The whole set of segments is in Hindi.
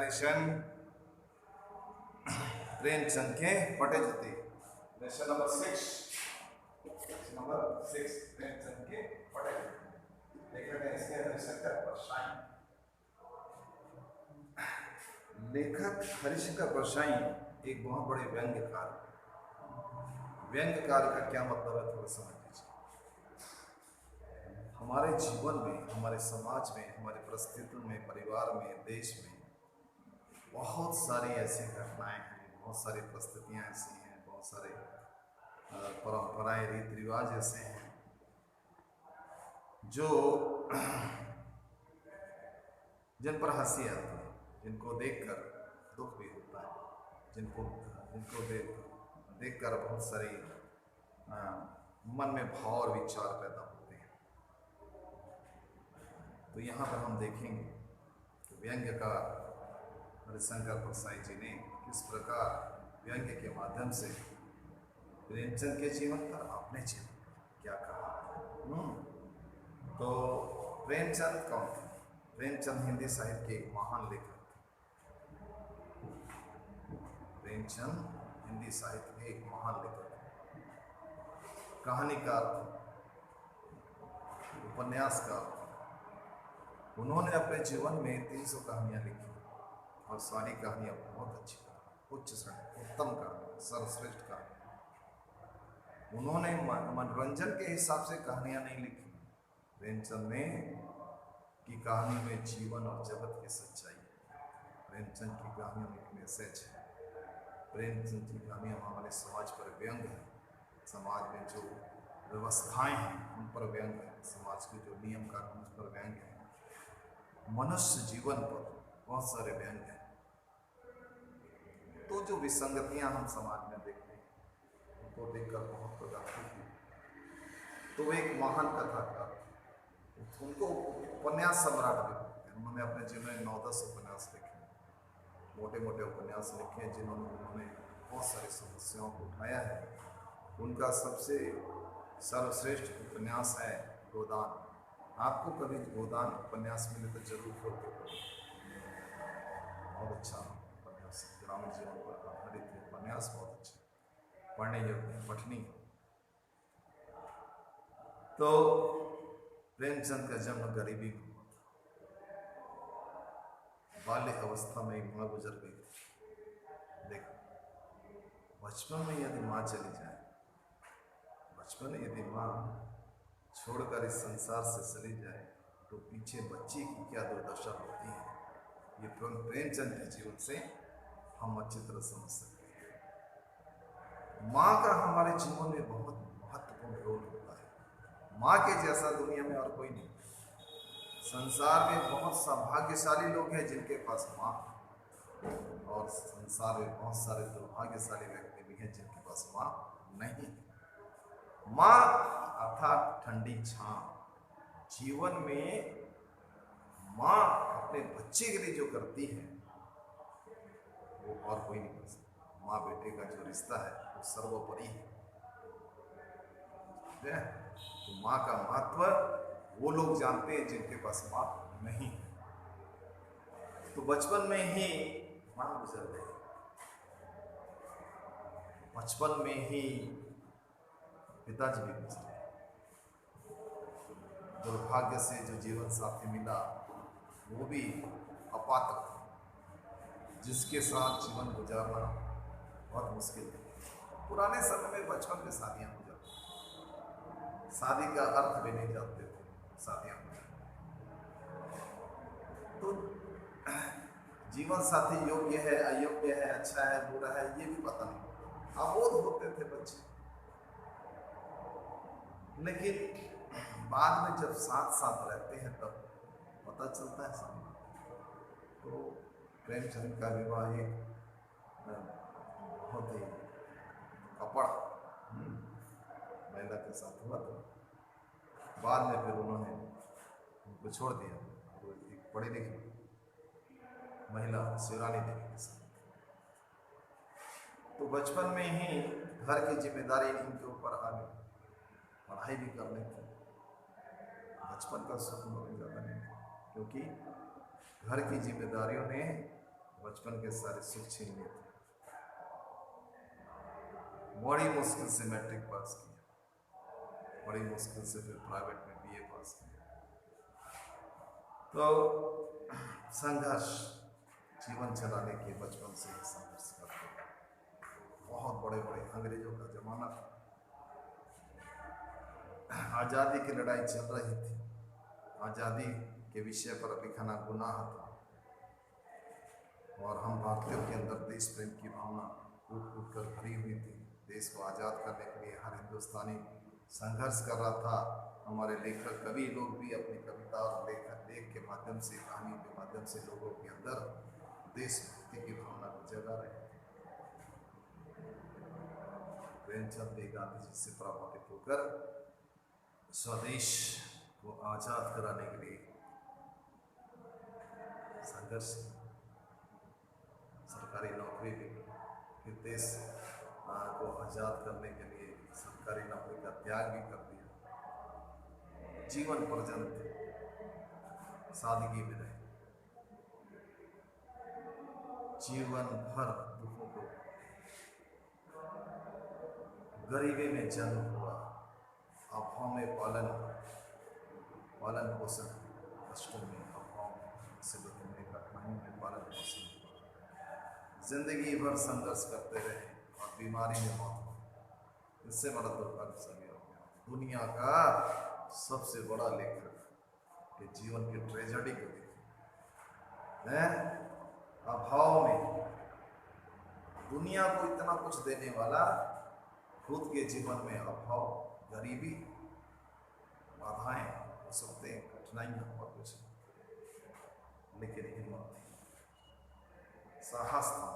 नरेशन प्रेमचंद के पटेजती लेसन नंबर 6 प्रेमचंद के पटेजती लेखक है इसके हरिशंकर परसाई। लेखक हरिशंकर परसाई एक बहुत बड़े व्यंग्यकार का क्या मतलब है थोड़ा समझ लीजिए। हमारे जीवन में, हमारे समाज में, हमारे परिस्थितियों में, परिवार में, देश में बहुत सारी ऐसी घटनाएं हैं, बहुत सारी परिस्थितियां ऐसी हैं, बहुत सारे परंपराएं, रीति रिवाज ऐसे हैं जो जिन पर हंसी आती है, जिनको देखकर दुख भी होता है, जिनको देखकर बहुत सारी मन में भाव और विचार पैदा होते हैं। तो यहाँ पर हम देखेंगे कि व्यंग्यकार हरिशंकर परसाई जी ने किस प्रकार व्यंग्य के माध्यम से प्रेमचंद के जीवन पर, अपने जीवन पर क्या कहा। तो प्रेमचंद कौन थे? प्रेमचंद हिंदी साहित्य के एक महान लेखक थे। प्रेमचंद हिंदी साहित्य के एक महान लेखक थे, कहानीकार थे, उपन्यासकार थे। उन्होंने अपने जीवन में 300 कहानियां लिखी और सारी कहानियां बहुत अच्छी, उच्च श्रेणी, उत्तम कहानी, सर्वश्रेष्ठ कहानी। उन्होंने मनोरंजन के हिसाब से कहानियां नहीं लिखी। प्रेमचंद ने की कहानी में जीवन और जगत की सच्चाई। प्रेमचंद की कहानियों में एक मैसेज है। प्रेमचंद की कहानियां हमारे समाज पर व्यंग है, समाज में जो व्यवस्थाएं हैं उन पर व्यंग है, समाज के जो नियम कानून उस पर व्यंग है, मनुष्य जीवन पर बहुत सारे व्यंग हैं। तो जो विसंगतियां हम समाज में देखते हैं उनको देखकर बहुत प्रभावित हुए। तो एक महान कथाकार, उनको उपन्यास सम्राट भी बोलते हैं। उन्होंने अपने जीवन में 9-10 उपन्यास लिखे, मोटे मोटे उपन्यास लिखे हैं जिन्होंने बहुत सारी समस्याओं को उठाया है। उनका सबसे सर्वश्रेष्ठ उपन्यास है गोदान। आपको कभी गोदान उपन्यास मिले तो जरूर पढ़ो, बहुत अच्छा उपन्यास, ग्रामीण जीवन पर आधारित उपन्यास, बहुत अच्छा, पढ़ने योग्य, पठनीय। तो प्रेमचंद का जन्म गरीबी में हुआ था। बाल्य अवस्था में एक माँ गुजर गई थी। देखो, बचपन में यदि माँ चली जाए, बचपन में यदि माँ छोड़कर इस संसार से चली जाए तो पीछे बच्ची की क्या दुर्दशा होती है, ये प्रेमचंद के जीवन से हम अच्छी तरह समझ सकते हैं। माँ का हमारे जीवन में बहुत महत्वपूर्ण रोल होता है। माँ के जैसा दुनिया में और कोई नहीं। संसार में बहुत सौभाग्यशाली लोग हैं जिनके पास माँ, और संसार में बहुत सारे दुर्भाग्यशाली व्यक्ति भी हैं जिनके पास माँ नहीं। माँ अर्थात ठंडी छां। जीवन में माँ अपने बच्चे के लिए जो करती है वो और कोई नहीं कर सकता। माँ बेटे का जो रिश्ता है वो सर्वोपरि है। तो माँ का महत्व वो लोग जानते हैं जिनके पास माँ नहीं है। तो बचपन में ही माँ गुजर गई, बचपन में ही पिताजी भी गुजरे। दुर्भाग्य से जो जीवन साथी मिला वो भी अपात्र था, जिसके साथ जीवन गुजारना बहुत मुश्किल है। पुराने समय में बचपन में शादियां हो जाती, शादी का अर्थ भी नहीं जानते थे, शादियां हो जाती। तो जीवन साथी योग्य है, अयोग्य है, अच्छा है, बुरा है, ये भी पता नहीं, अबोध होते थे बच्चे। लेकिन बाद में जब साथ साथ रहते हैं तब पता चलता है सब। तो प्रेमचंद का विवाह एक बहुत ही कपड़ महिला के साथ हुआ था। बाद में फिर उन्होंने उनको छोड़ दिया और एक पढ़ी लिखी महिला शिवरानी देवी के साथ। तो बचपन में ही घर की जिम्मेदारी इनके ऊपर आ गई, पढ़ाई भी करनी थी। बचपन का सुख उन्होंने ज़्यादा नहीं था क्योंकि घर की जिम्मेदारियों ने बचपन के सारे सुख छीन लिए थे। बड़ी मुश्किल से मैट्रिक पास किया, बड़ी मुश्किल से फिर प्राइवेट में बीए पास किया। तो संघर्ष, जीवन चलाने के बचपन से ही संघर्ष करते हैं। बहुत बड़े बड़े अंग्रेजों का जमाना था, आज़ादी की लड़ाई चल रही थी, आज़ादी के विषय पर लिखना गुनाह था, और हम भारतीयों के अंदर देश प्रेम की भावना कूट कूट कर भरी हुई थी। देश को आज़ाद करने के लिए हर हिंदुस्तानी संघर्ष कर रहा था। हमारे लेखक कवि लोग भी अपनी कविता और लेख के माध्यम से, कहानियों के माध्यम से लोगों के अंदर देशभक्ति की भावना को जगा रहे थे। प्रेमचंद भी गांधी जी से प्रभावित होकर स्वदेश को आज़ाद कराने के लिए संघर्ष, सरकारी नौकरी भी, फिर देश को आज़ाद करने के लिए सरकारी नौकरी का त्याग भी कर दिया। जीवन पर्यंत सादगी में रहे, जीवन भर दुखों को, गरीबी में जन्म हुआ, अभाव में पालन पोषण, कष्टों में, अभाव में, मुसीबतों में, कठिनाइयों में पालन पोषण, जिंदगी भर संघर्ष करते रहे और बीमारी में मौत हो। इससे बड़ा दुर्भाग्य सभी हो गया। दुनिया का सबसे बड़ा लेखक के जीवन की ट्रेजेडी को देखें, अभाव में, दुनिया को इतना कुछ देने वाला खुद के जीवन में अभाव, गरीबी, बाधाएं हो सकते हैं, कठिनाइयां और कुछ, लेकिन हिम्मत थी, साहस था।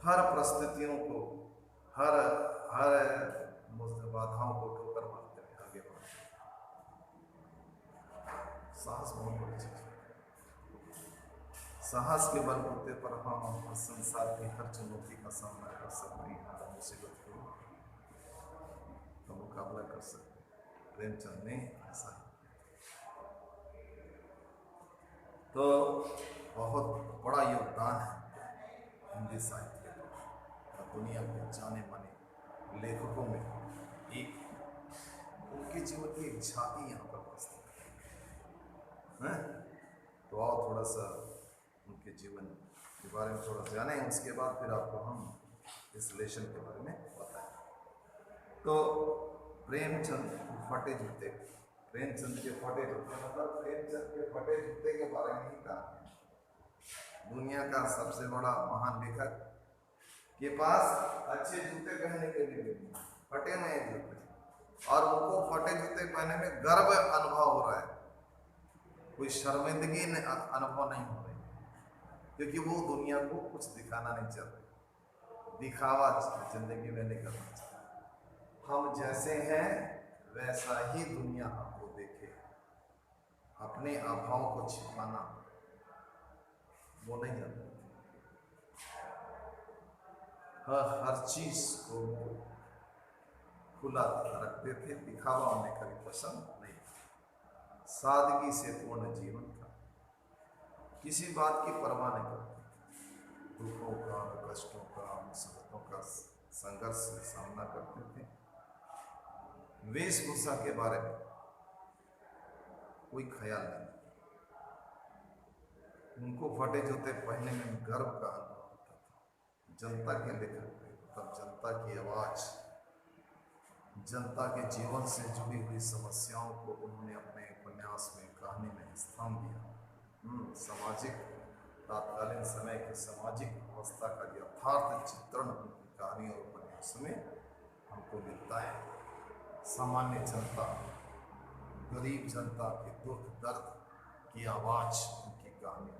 हर परिस्थितियों को, हर बाधाओं को ठोकर मारते हुए आगे बढ़े। साहस बहुत बड़ी चीज है। साहस के बलबूते पर हम संसार की हर चुनौती का सामना कर सकते हैं, हर मुसीबत का मुकाबला कर सकते हैं। प्रेमचंद ने ऐसा ही, तो बहुत बड़ा योगदान है हिंदी साहित्य और दुनिया के जाने माने लेखकों में। एक उनके जीवन की एक झांकी यहाँ पर प्रस्तुत है। तो आओ थोड़ा सा उनके जीवन के बारे में थोड़ा जाने, उसके बाद फिर आपको हम इस लेशन के बारे में बताएं। तो प्रेमचंद फटे जूते, प्रेमचंद के फटे जूते मतलब प्रेमचंद के फटे जूते के बारे में ही कहा। दुनिया का सबसे बड़ा महान लेखक के पास अच्छे जूते पहनने के लिए फटे हुए जूते, और उनको फटे जूते पहनने में गर्व अनुभव हो रहा है, कोई शर्मिंदगी अनुभव नहीं हो रही, क्योंकि वो दुनिया को कुछ दिखाना नहीं चाहते, दिखावा जिंदगी में नहीं करना चाहते। हम जैसे हैं वैसा ही दुनिया हमको देखे, अपने अभाव को छिपाना वो नहीं जानते। हर चीज को खुला रखते थे, दिखावा उन्हें कभी पसंद नहीं। सादगी से पूर्ण जीवन था, किसी बात की परवाह नहीं करते, दुखों का, कष्टों का, मुसीबतों का संघर्ष से सामना करते थे। वेशभूषा के बारे में कोई ख्याल नहीं, उनको फटे जूते पहनने में गर्व का अनुभव होता था। जनता के लेखक थे, तब जनता की आवाज, जनता के जीवन से जुड़ी हुई समस्याओं को उन्होंने अपने उपन्यास में, कहानी में स्थान दिया। सामाजिक, तत्कालीन समय के सामाजिक अवस्था का यथार्थ चित्रण उनकी कहानी और उपन्यासों में हमको मिलता है। सामान्य जनता, गरीब जनता के दुख दर्द की आवाज उनकी कहानी।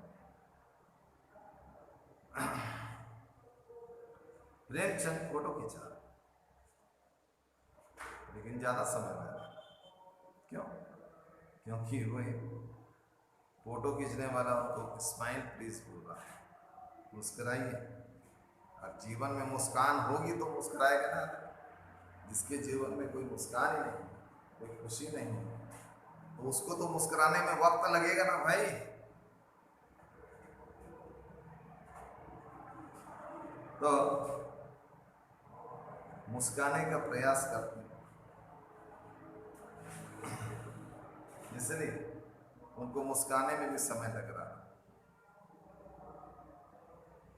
प्रेमचंद फोटो खींचा, लेकिन ज्यादा समय लगा। क्यों? क्योंकि वही फोटो खींचने वाला उनको स्माइल प्लीज बोल रहा है, मुस्कुराइए। और जीवन में मुस्कान होगी तो मुस्कुराएगा ना। जिसके जीवन में कोई मुस्कान ही नहीं, कोई खुशी नहीं है, तो उसको तो मुस्कुराने में वक्त लगेगा ना भाई। तो मुस्काने का प्रयास करते हैं, इसलिए उनको मुस्काने में भी समय लग रहा है।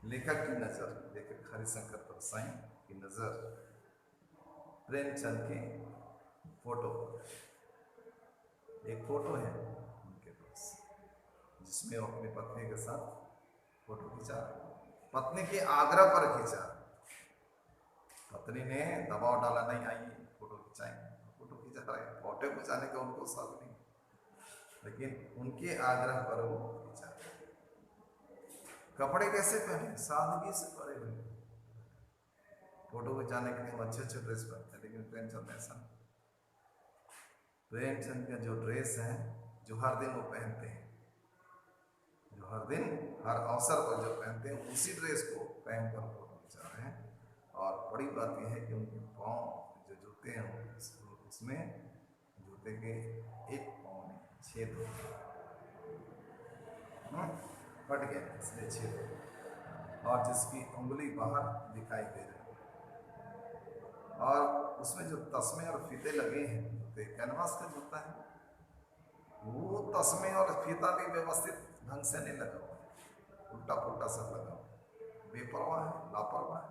लेखक की नज़र, लेखक हरिशंकर परसाई की नज़र प्रेमचंद की फोटो पर, एक फोटो है उनके पास जिसमें वो अपनी पत्नी के साथ फोटो खींचा, पत्नी के आग्रह पर खींचा। पत्नी ने दबाव डाला, नहीं आइए फोटो खिंचाएंगे, फोटो खींचा रहे, फोटो खिंचाने का उनको शौक नहीं, लेकिन उनके आग्रह पर वो खींचा। कपड़े कैसे पहने, सादगी से पड़े हुए, फोटो खिंचाने के लिए हम अच्छे अच्छे ड्रेस पहनते हैं, लेकिन प्रेमचंद ऐसा नहीं। प्रेमचंद का जो ड्रेस है, जो हर दिन वो पहनते हैं, जो हर दिन हर अवसर पर जो पहनते हैं, उसी ड्रेस को पहनकर फोटो खिंचा रहे हैं। और बड़ी बात यह है कि उनके पाँव जो जूते हैं उसमें जूते के एक पाँव में छेद फट गया, इसलिए छेद, और जिसकी उंगली बाहर दिखाई दे रही है। और उसमें जो तस्मे और फीते लगे हैं, जूते कैनवास का जूता है, वो तस्मे और फीता भी व्यवस्थित ढंग से नहीं लगा हुआ, उल्टा पुल्टा सब लगा हुआ, बेपरवाह है, लापरवाह है।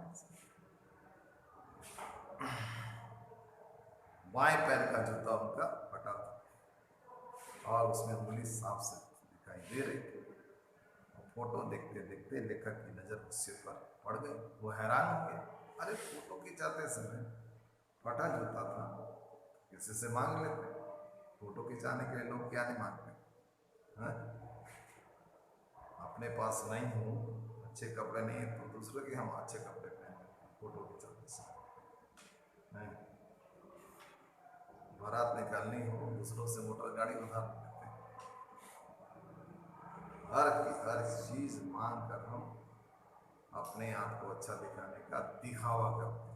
बाएं पैर का जूता उनका फटा था और उसमें उंगली साफ से दिखाई दे रही थी। फोटो देखते देखते लेखक की नज़र उससे पर पड़ गई। वो हैरान हो गए, अरे फोटो खिंचाते समय फटा जूता था, किसी से मांग लेते, फोटो खिंचाने के लिए लोग क्या नहीं मांगते हैं? अपने पास नहीं हो, अच्छे कपड़े नहीं है, तो दूसरों के हम अच्छे कपड़े पहने फोटो खिंचाते समय। बारात निकालनी हो, दूसरों से मोटर गाड़ी उधार लेते हैं, हर चीज मांग कर हम अपने आप को अच्छा दिखाने का दिखावा करते हैं,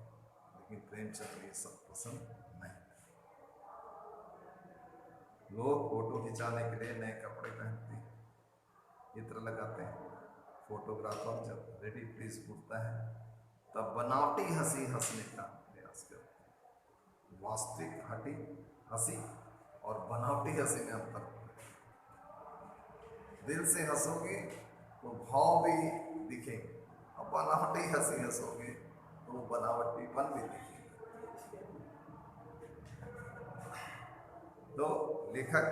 लेकिन प्रेमचंद ये सब पसंद नहीं। लोग फोटो खिंचाने के लिए नए कपड़े पहनते हैं, इत्र लगाते हैं, फोटोग्राफर जब रेडी प्लीज पूछता है तब बनावटी हंसी हंसने का प्रयास करते हैं। वास्तविक हंसी और बनावटी हंसी में अंतर होता है। दिल से हंसोगे तो भाव भी दिखेंगे, और बनावटी हंसी हंसोगे तो वो बनावटीपन भी दिखेगा। तो लेखक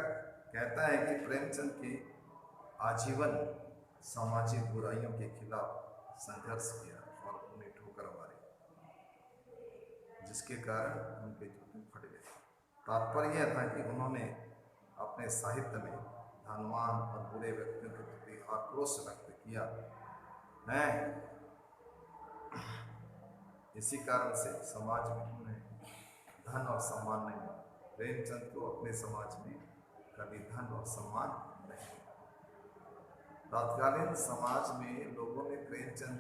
कहता है कि प्रेमचंद की आजीवन सामाजिक बुराइयों के खिलाफ संघर्ष किया और उन्हें ठोकर मारी, जिसके कारण उनके जूते फट गए। तात्पर्य यह था कि उन्होंने अपने साहित्य में धनवान और बुरे व्यक्तियों के प्रति आक्रोश व्यक्त किया है। इसी कारण से समाज में उन्हें धन और सम्मान नहीं मिला। प्रेमचंद को अपने समाज में कभी धन और सम्मान नहीं मिला। तत्कालीन समाज में लोगों ने प्रेमचंद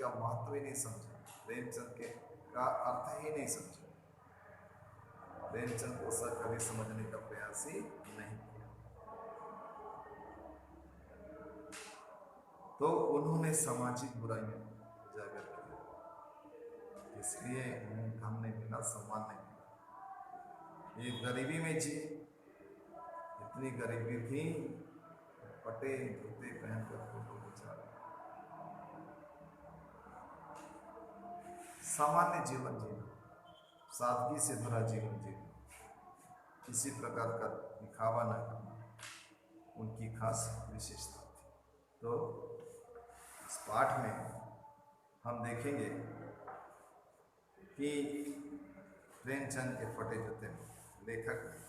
का महत्व ही नहीं समझा, प्रेमचंद के का अर्थ ही नहीं समझा, प्रेमचंद को सर कभी समझने का प्रयास ही नहीं किया। तो उन्होंने सामाजिक बुराइयों उजागर किया, इसलिए उन्हें धन नहीं मिला, सम्मान नहीं मिला। ये गरीबी में जी, इतनी गरीबी थी, फटे जूते पहनकर फोटो खिंचा रहे। सामान्य जीवन जीना, सादगी से भरा जीवन जीना, किसी प्रकार का दिखावा न करना उनकी खास विशेषता थी। तो इस पाठ में हम देखेंगे कि प्रेमचंद के फटे जूते में लेखक ने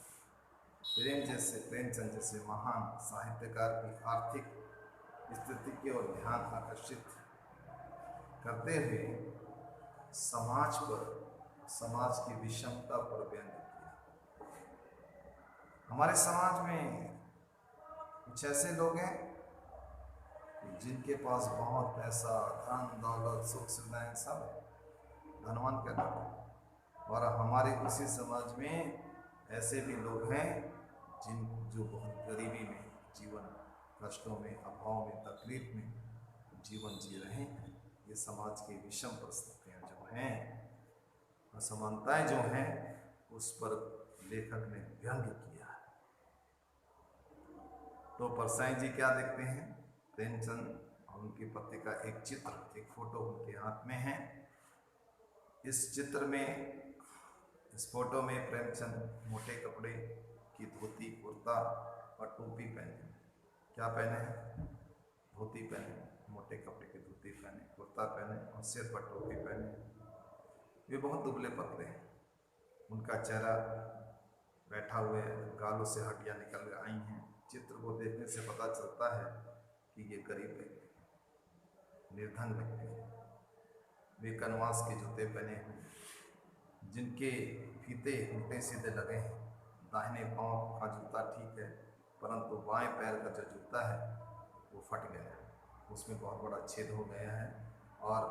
प्रेमचंद जैसे महान साहित्यकार की आर्थिक स्थिति की ओर ध्यान आकर्षित करते हुए समाज पर, समाज की विषमता पर व्यंग किया। हमारे समाज में कुछ ऐसे लोग हैं जिनके पास बहुत पैसा, धन दौलत, सुख सुविधाएं सब है, धनवान कहलाते हैं। और हमारे उसी समाज में ऐसे भी लोग हैं जो बहुत गरीबी में, जीवन कष्टों में, अभाव में, तकलीफ में जीवन जी रहे हैं। ये समाज की विषम परिस्थितियाँ जो हैं, असमानताएं जो हैं, उस पर लेखक ने व्यंग किया है। तो परसाई जी क्या देखते हैं? प्रेमचंद और उनकी पत्नी का एक चित्र, एक फोटो उनके हाथ में है। इस चित्र में, इस फोटो में प्रेमचंद मोटे कपड़े की धोती, कुर्ता और टोपी पहने। क्या पहने हैं? धोती पहने, मोटे कपड़े की धोती पहने, कुर्ता पहने और सिर पर टोपी पहने। वे बहुत दुबले पतले हैं। उनका चेहरा बैठा हुए, गालों से हड्डियां निकल आई हैं। चित्र को देखने से पता चलता है कि ये गरीब व्यक्ति, निर्धन व्यक्ति है। वे कनवास के जूते पहने हैं, जिनके फीते उल्टे सीधे लगे हैं। दाहिने पांव का जूता ठीक है, परंतु बाएं पैर का जो जूता है वो फट गया है, उसमें बहुत बड़ा छेद हो गया है और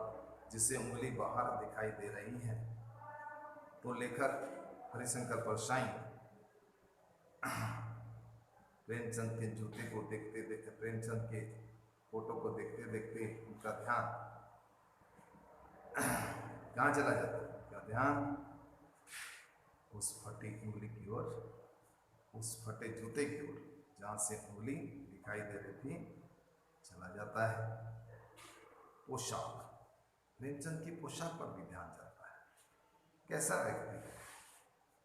जिससे उंगली बाहर दिखाई दे रही है। तो लेखक हरिशंकर परसाई प्रेमचंद के जूते को देखते देखते, प्रेमचंद के फोटो को देखते देखते उनका ध्यान कहाँ चला जाता है? क्या ध्यान? उस फटी उंगली की ओर, उस फटे जूते की ओर, जहाँ से उंगली दिखाई दे रही थी, चला जाता है। पोशाक, प्रेमचंद की पोशाक पर भी ध्यान जाता है। कैसा व्यक्ति है,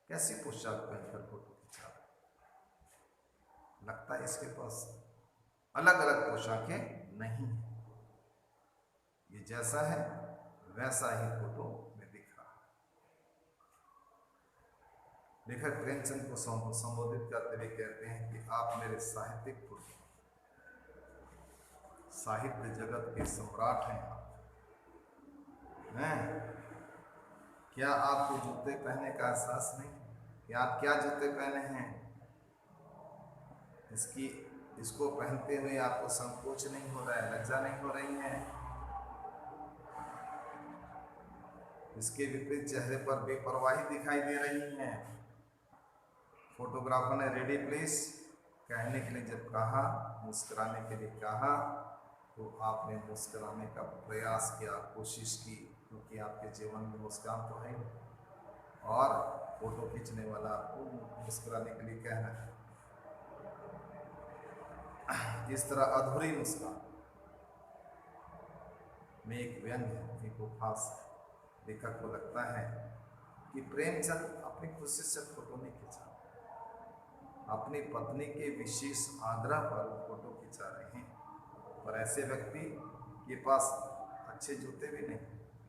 कैसी पोशाक पहनकर फोटो खिंचा रहा है? लगता है इसके पास अलग अलग पोशाकें नहीं है, ये जैसा है वैसा ही फोटो में दिख रहा है। लेखक प्रेमचंद को संबोधित करते हुए कहते हैं कि आप मेरे साहित्यिक पुरुष, साहित्य जगत के सम्राट हैं आप। क्या आपको जूते पहनने का एहसास नहीं कि आप क्या जूते पहने हैं? इसको पहनते हुए आपको संकोच नहीं हो रहा है, लज्जा नहीं हो रही है? इसके विपरीत चेहरे पर बेपरवाही दिखाई दे रही है। फोटोग्राफर ने रेडी प्लीज कहने के लिए जब कहा, मुस्कुराने के लिए कहा, तो आपने मुस्कुराने का प्रयास किया, कोशिश की, क्योंकि आपके जीवन में मुस्कान तो है और फोटो खींचने वाला आपको मुस्कुराने के लिए कह रहा है। इस तरह अधूरी मुस्कान में एक व्यंग है, एक उपहास। लेखक को लगता है कि प्रेमचंद अपनी खुशी से फोटो नहीं खिंचा, अपनी पत्नी के विशेष आग्रह पर फोटो खिंचा रहे हैं। और ऐसे व्यक्ति के पास अच्छे जूते भी नहीं,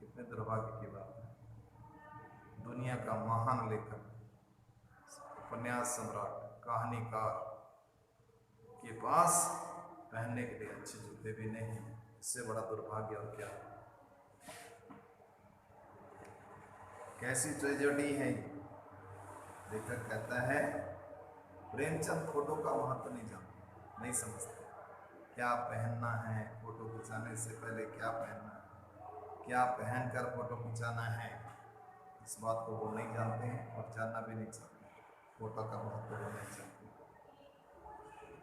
कितने दुर्भाग्य की बात है। दुनिया का महान लेखक, उपन्यास सम्राट, कहानीकार के पास पहनने के लिए अच्छे जूते भी नहीं, इससे बड़ा दुर्भाग्य और क्या है? कैसी ट्रेजेडी है? लेखक कहता है प्रेमचंद फोटो का महत्व नहीं जानते, नहीं समझते। क्या पहनना है, फोटो खिंचाने से पहले क्या पहनना है, क्या पहनकर फोटो खिंचाना है, इस बात को वो नहीं जानते हैं और जानना भी नहीं चाहते। फोटो का महत्व वो नहीं जानते,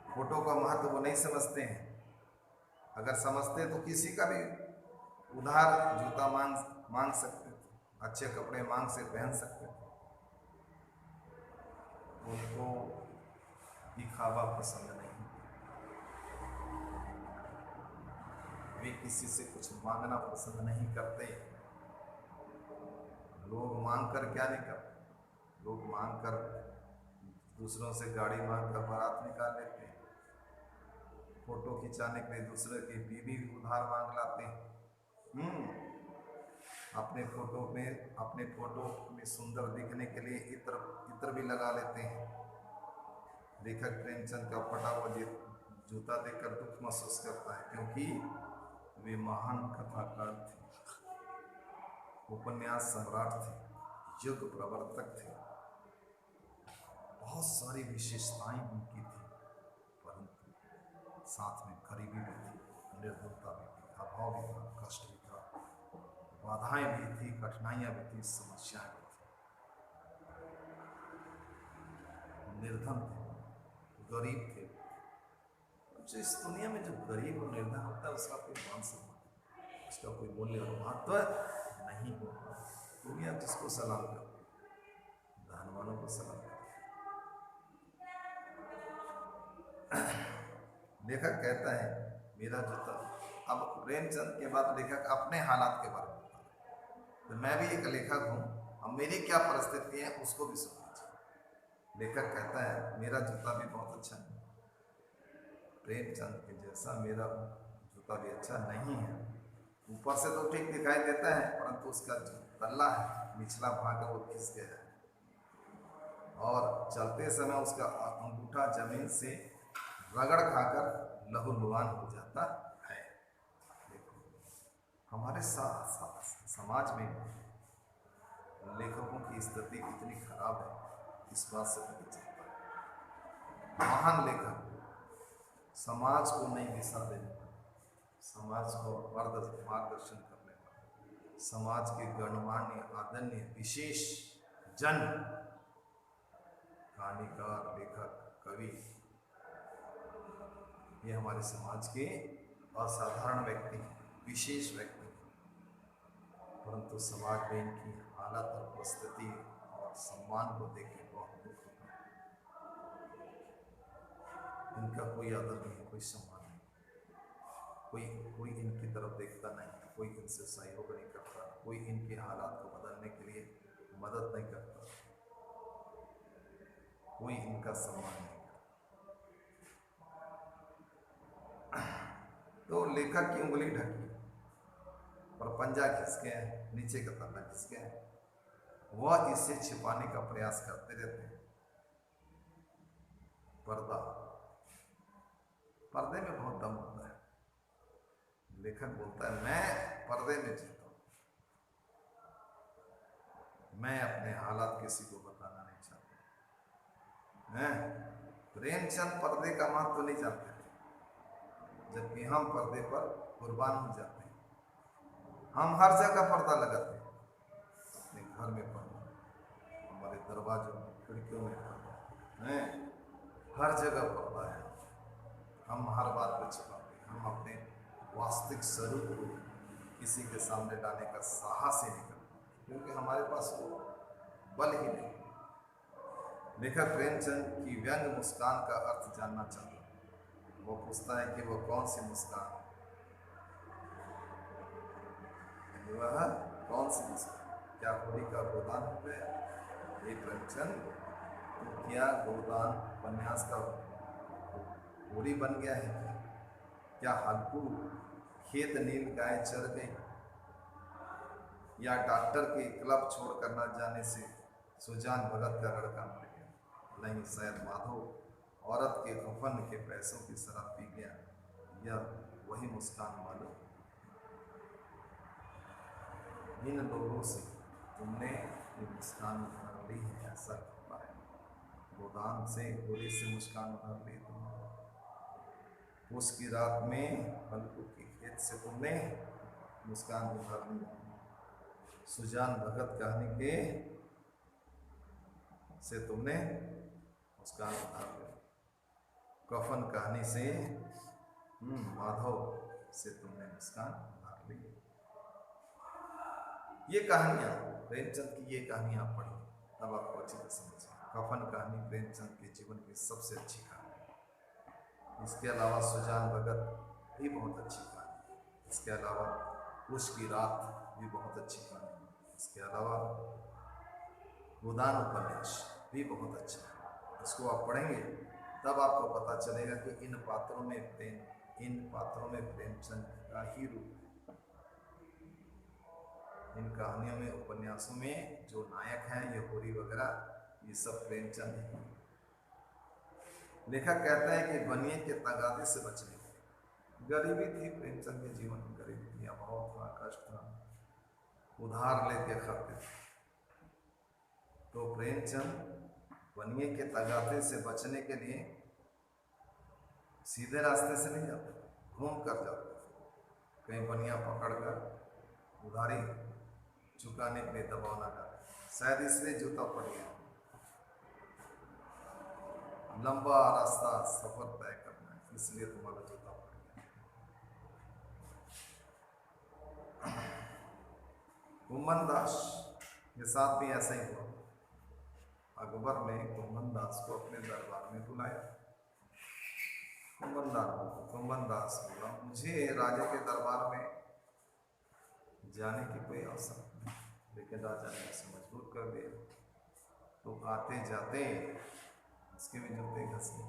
फोटो का महत्व वो नहीं समझते हैं। अगर समझते तो किसी का भी उधार जूता मांग सकते थे, अच्छे कपड़े मांग से पहन सकते थे। उनको दिखावा पसंद नहीं, वे किसी से कुछ मांगना पसंद नहीं करते। लोग मांग कर क्या नहीं करते? लोग मांग कर दूसरों से गाड़ी मांग कर बारात निकाल लेते हैं, फोटो खिंचाने के लिए दूसरे की बीवी उधार मांग लाते हैं। अपने फोटो में सुंदर दिखने के लिए इत्र भी लगा लेते हैं। लेखक प्रेमचंद का फटा हुआ जूता देखकर दुख महसूस करता है, क्योंकि वे महान कथाकार थे, उपन्यास सम्राट थे, युग प्रवर्तक थे, बहुत सारी विशेषताएं उनकी थी, परंतु साथ में गरीबी भी थी, निर्धनता भी थी, अभाव भी था, कष्ट भी था, बाधाएं भी थी, कठिनाइयां भी थी, समस्याएं भी थी। निर्धन थे, गरीब थे। जो इस दुनिया में जो गरीब और निर्धन होता है उसका कोई मान सम्मान, उसका कोई मूल्य और महत्व नहीं होगा। दुनिया जिसको सलाम करती है, धनवानों को सलाम करती है। लेखक कहता है मेरा जूता। अब प्रेमचंद के बाद लेखक अपने हालात के बारे में बता रहे हैं। तो मैं भी एक लेखक हूँ, अब मेरी क्या परिस्थिति है उसको भी सुन लीजिए। लेखक कहता है मेरा जूता भी बहुत अच्छा है, प्रेमचंद के जैसा मेरा जूता भी अच्छा नहीं है। ऊपर से तो ठीक दिखाई देता है, परंतु उसका जो तल्ला है, निचला भाग है, वो खिस गया है और चलते समय उसका अंगूठा जमीन से रगड़ खाकर लहूलुहान हो जाता है। देखो हमारे साथ समाज में लेखकों की स्थिति कितनी खराब है, इस बात से पता चलता है। महान लेखक समाज को नई दिशा देने वाले, समाज को मार्गदर्शन करने वाले, समाज के गणमान्य आदरणीय विशेष जन, कहानीकार, लेखक, कवि, ये हमारे समाज के असाधारण व्यक्ति, विशेष व्यक्ति, परंतु समाज में इनकी हालत और परिस्थिति और सम्मान को देख के बहुत दुख होता है। इनका कोई आदर नहीं, कोई सम्मान नहीं, कोई इनकी तरफ देखता नहीं, कोई इनसे सहयोग नहीं करता, कोई इनके हालात को बदलने के लिए मदद नहीं करता, कोई इनका सम्मान नहीं करता। तो लेखक की उंगली ढकी और पंजा खिस गया है, नीचे का तल्ला खिस गया है, वह इसे छिपाने का प्रयास करते रहते हैं। पर्दे में बहुत दम होता है। लेखक बोलता है मैं पर्दे में जीता हूं, मैं अपने हालात किसी को बताना नहीं चाहता। प्रेमचंद पर्दे का महत्व तो नहीं जानते थे, जबकि हम पर्दे पर कुर्बान हो जाते हैं। हम हर जगह पर्दा लगाते हैं, अपने घर में पर्दा, हमारे दरवाजों में, खिड़कियों में पर्दा है, हर जगह पर्दा है। हम हर बात को छिपाते हैं, हम अपने वास्तविक स्वरूप को किसी के सामने लाने का साहस ही नहीं करते, क्योंकि हमारे पास वो बल ही नहीं। लेखक प्रेमचंद की व्यंग मुस्कान का अर्थ जानना चाहता है। वो पूछता है कि वो कौन सी मुस्कान, वह कौन सी मुस्कान, क्या होली का गोदान हो गया? ये प्रेमचंद तो क्या गोदान उपन्यास का होली बन गया है क्या हल्कू खेत नील गाय चर गई, या डॉक्टर के क्लब छोड़कर न जाने से सुजान भगत का लड़का मर गया? नहीं, शायद माधव औरत के कफन के पैसों की शराब पी गया, या वही मुस्कान मालूम। इन लोगों से तुमने ये मुस्कान उधार ली है, ऐसा लगता है। गोदान से, होली से मुस्कान उधार ली तुमने, उसकी रात में हल्कू के खेत से तुमने मुस्कान उधार ली, सुजान भगत कहानी के से तुमने मुस्कान उधार ली, कफन कहानी से माधव से तुमने मुस्कान उधार ली। ये कहानियाँ प्रेमचंद की, ये कहानियाँ आप पढ़िए तब आपको अच्छी तरह समझ। कफन कहानी प्रेमचंद के जीवन की सबसे अच्छी कहानी है। इसके अलावा सुजान भगत भी बहुत अच्छी कहानी है। इसके अलावा उसकी रात भी बहुत अच्छी कहानी है। इसके अलावा गोदान उपन्यास भी बहुत अच्छा है। इसको आप पढ़ेंगे तब आपको पता चलेगा कि इन पात्रों में प्रेमचंद का ही रूप है। इन कहानियों में, उपन्यासों में जो नायक हैं, ये होरी वगैरह, ये सब प्रेमचंद हैं। लेखक कहता है कि बनिए के तगादे से बचने, गरीबी थी प्रेमचंद के जीवन में, गरीबी थी, अभाव था, कष्ट था, उधार लेके खाते थे। तो प्रेमचंद बनिए के तगादे से बचने के लिए सीधे रास्ते से नहीं जाते, घूम कर जाते, कहीं बनिया पकड़कर उधारी चुकाने के लिए दबाव ना डाले। शायद इसलिए जूता पड़ गया। लंबा रास्ता सफर तय करना है, इसलिए तुम्हारा जूता पड़ गया। कुम्भन दास के साथ भी ऐसा ही हुआ। अकबर ने कुम्भन दास को अपने दरबार में बुलाया। कुम्भन दास बोला, मुझे राजा के दरबार में जाने की कोई आवश्यकता नहीं, लेकिन राजा ने उसे मजबूर कर दिया। तो आते जाते उसके भी जूते घसे।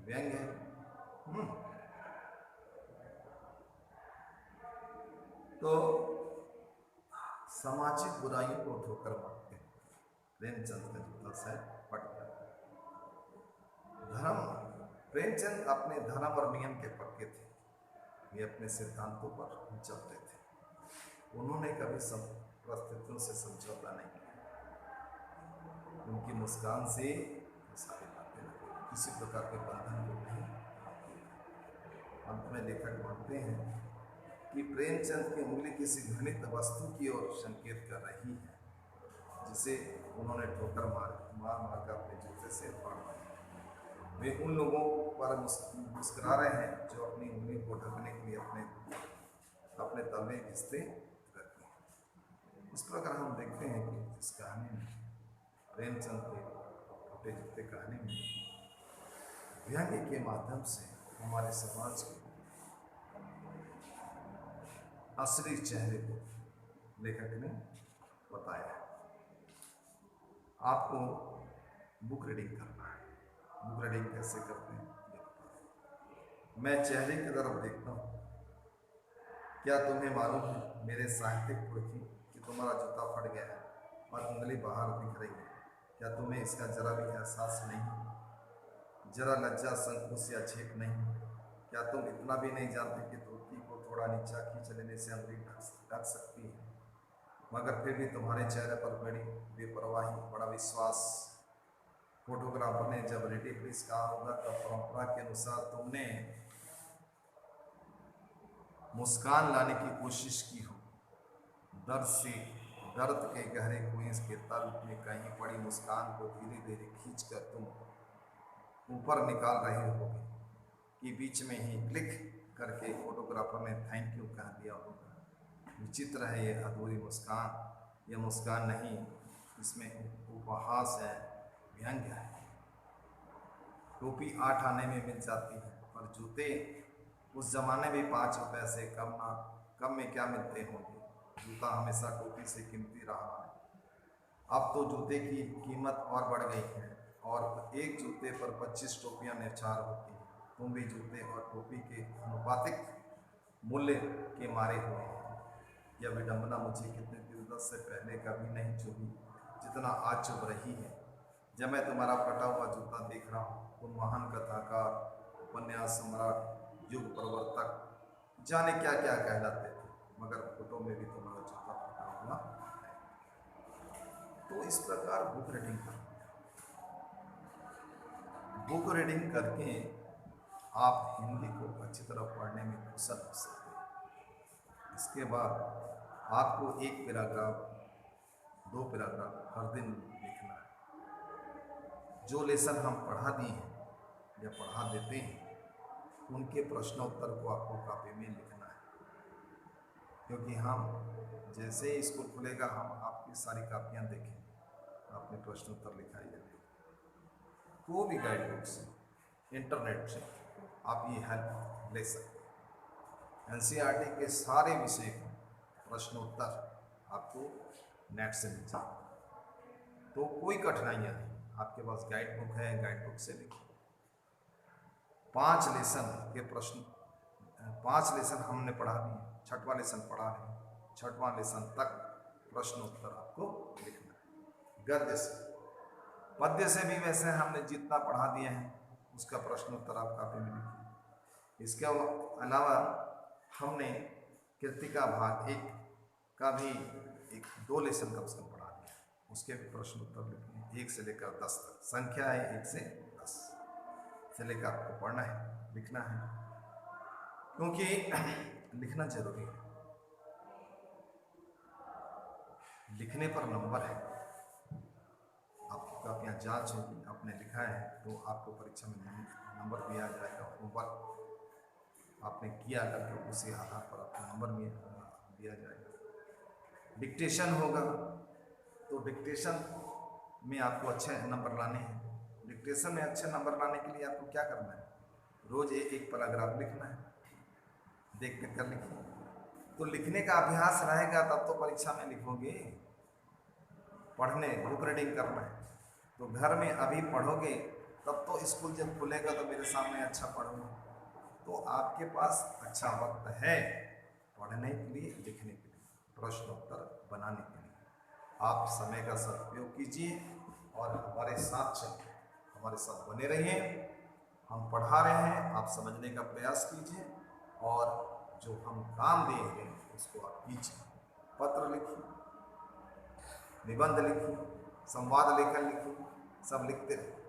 व्यंग है। तो सामाजिक बुराइयों को ठोकर मारते हैं। प्रेमचंद का जूता शायद फट गया। धर्म, प्रेमचंद अपने धर्म और नियम के पक्के थे। वे अपने सिद्धांतों पर चलते थे। उन्होंने कभी सब परिस्थितियों से समझौता नहीं किया। उनकी मुस्कान से सारी बातें किसी प्रकार के बंधन को नहीं। अंत में लेखक मानते हैं कि प्रेमचंद की उंगली किसी घृणित वस्तु की ओर संकेत कर रही है, जिसे उन्होंने ठोकर मार कर अपने जूते से फाड़ दिया। वे उन लोगों पर मुस्कुरा रहे हैं जो अपनी उंगली को ढकने के लिए अपने तलवे घिसते रहते हैं। इस प्रकार हम देखते हैं कि इस कहानी में, प्रेमचंद के टूटे जूते कहानी में, व्यंग्य के माध्यम से हमारे समाज के असली चेहरे को लेखक ने बताया। आपको बुक रीडिंग करना है। बुक रीडिंग कैसे करते हैं? मैं चेहरे की तरफ देखता हूँ। क्या तुम्हें मालूम है मेरे साहित्यिक पुरखी कि तुम्हारा जूता फट गया है और उंगली बाहर दिख रही है? क्या तुम्हें इसका जरा भी एहसास नहीं? जरा लज्जा, संकोच या झेप नहीं? क्या तुम इतना भी नहीं जानते कि धोती को थोड़ा नीचा खींच लेने से उंगली ढक सकती है? मगर फिर भी तुम्हारे चेहरे पर बड़ी बेपरवाही, बड़ा विश्वास। फोटोग्राफर ने जब रेडी प्लीज कहा होगा तब परंपरा के अनुसार तुमने मुस्कान लाने की कोशिश की हो। दर्द के गहरे कुएं के तल में कहीं पड़ी मुस्कान को धीरे धीरे खींचकर तुम ऊपर निकाल रहे होगे कि बीच में ही क्लिक करके फोटोग्राफर ने थैंक यू कह दिया होगा। विचित्र है ये अधूरी मुस्कान। यह मुस्कान नहीं, इसमें उपहास है, व्यंग्य है। टोपी 8 आने में मिल जाती है, पर जूते उस जमाने में 5 रुपए से कम में क्या मिलते होंगे। जूता हमेशा टोपी से कीमती रहा है। अब तो जूते की कीमत और बढ़ गई है और एक जूते पर 25 टोपियां निरचार होती हैं। तुम भी जूते और टोपी के अनुपातिक मूल्य के मारे हुए हैं। यह विडंबना मुझे कितने दिनों से पहले कभी नहीं चुभी जितना आज चुभ रही है, जब मैं तुम्हारा फटा हुआ जूता देख रहा हूँ। तुम महान कथाकार, उपन्यास सम्राट, युग प्रवर्तक, जाने क्या क्या कहलाते थे, मगर फोटो में भी तुम्हारा जूता फटा हुआ है। तो इस प्रकार बुक रीडिंग करके आप हिंदी को अच्छी तरह पढ़ने में कुशल हो सकते हैं। इसके बाद आपको 1 पैराग्राफ, 2 पैराग्राफ हर दिन लिखना है। जो लेसन हम पढ़ा दिए हैं या पढ़ा देते हैं, उनके प्रश्नोत्तर को आपको कॉपी में लिखना है। क्योंकि हम जैसे ही स्कूल खुलेगा, हम आपकी सारी कॉपियाँ देखेंगे, आपने प्रश्नोत्तर लिखाई जाएगी। कोई भी गाइड बुक से, इंटरनेट से आप ये हेल्प ले सकते हैं। NCERT के सारे विषय का प्रश्नोत्तर आपको नेट से मिल जाए, तो कोई कठिनाइयाँ नहीं। आपके पास गाइड बुक है, गाइड बुक से लिखिए। 5 लेसन के प्रश्न, 5 लेसन हमने पढ़ा दिए, 6वां लेसन पढ़ा है, 6वां लेसन तक प्रश्नोत्तर आपको लिखना है। गद्य से, पद्य से भी वैसे हमने जितना पढ़ा दिए हैं उसका प्रश्नोत्तर आप कॉपी में लिखिए। इसके अलावा हमने कृतिका भाग 1 का भी 2 लेसन कम से कम पढ़ा दिया, उसके भी प्रश्नोत्तर लिखने 1 से लेकर 10 तक। संख्या है 1 से 10 से लेकर आपको पढ़ना है, लिखना है, क्योंकि लिखना जरूरी है। लिखने पर नंबर है। आपकी कॉपियाँ जांच होगी, आपने लिखा है तो आपको परीक्षा में नंबर दिया जाएगा। होमवर्क आपने किया करके उसी आधार पर आपको नंबर दिया जाएगा। डिक्टेशन होगा तो डिक्टेशन में आपको अच्छे नंबर लाने हैं। डिक्टेशन में अच्छे नंबर लाने के लिए आपको क्या करना है, रोज एक एक पैराग्राफ लिखना है, देख देख कर लिखिए। तो लिखने का अभ्यास रहेगा तब तो परीक्षा में लिखोगे। पढ़ने बुक रीडिंग करना है तो घर में अभी पढ़ोगे तब तो स्कूल जब खुलेगा तो मेरे सामने अच्छा पढ़ोगे। तो आपके पास अच्छा वक्त है पढ़ने के लिए, लिखने के लिए, प्रश्नोत्तर बनाने के लिए। आप समय का सदुपयोग कीजिए और हमारे साथ चलिए, हमारे साथ बने रहिए। हम पढ़ा रहे हैं, आप समझने का प्रयास कीजिए और जो हम काम देंगे उसको आप कीजिए। पत्र लिखिए, निबंध लिखिए, संवाद लेखन लिखिए, सब लिखते रहिए।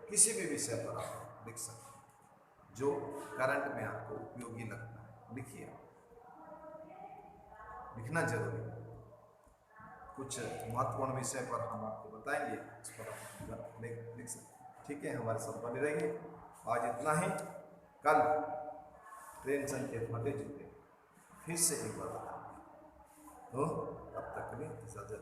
किसी भी विषय पर आप लिख सकते हैं जो करंट में आपको उपयोगी लगता है, लिखिए। लिखना जरूरी है। कुछ महत्वपूर्ण विषय पर हम आपको बताएंगे, उस पर आप लिख सकते हैं। ठीक है, हमारे साथ बने रहिए। आज इतना ही। कल प्रेमचंद के फटे जूते फिर से एक बार बताएंगे। तो तब तक के लिए इजाजत।